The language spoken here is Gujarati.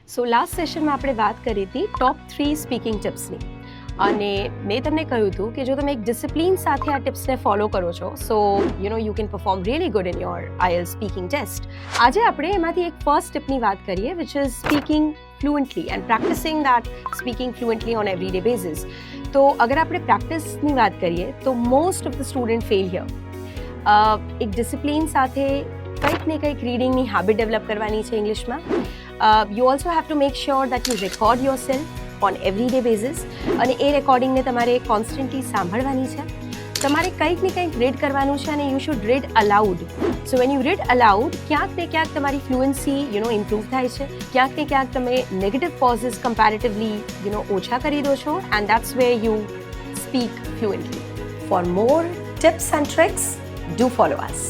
સો લાસ્ટ સેશનમાં આપણે વાત કરી હતી ટોપ 3 સ્પીકિંગ ટિપ્સની અને મેં તમને કહ્યું હતું કે જો તમે એક ડિસિપ્લિન સાથે આ ટિપ્સને ફોલો કરો છો so you can perform really good in your IELTS speaking test. આજે આપણે એમાંથી એક ફર્સ્ટ ટિપની વાત કરીએ which is speaking fluently and practising that speaking fluently on everyday basis. તો અગર આપણે પ્રેક્ટિસની વાત કરીએ તો most of the student fail here. એક ડિસિપ્લિન સાથે કંઈક ને કંઈક રીડિંગની હેબિટ ડેવલપ કરવાની છે ઇંગ્લિશમાં. You also have to make sure that you record your self on everyday basis અને એ રેકોર્ડિંગને તમારે કોન્સ્ટન્ટલી સાંભળવાની છે. તમારે કંઈક ને કંઈક રીડ કરવાનું છે અને you should read allowed. So when you read allowed ક્યાંક ને ક્યાંક તમારી ફ્લુઅન્સી ઇમ્પ્રૂવ થાય છે. ક્યાંક ને ક્યાંક તમે નેગેટિવ પોઝિસ કમ્પેરેટિવલી ઓછા કરી દો છો and that's where you speak fluently. For more tips and tricks, do follow us.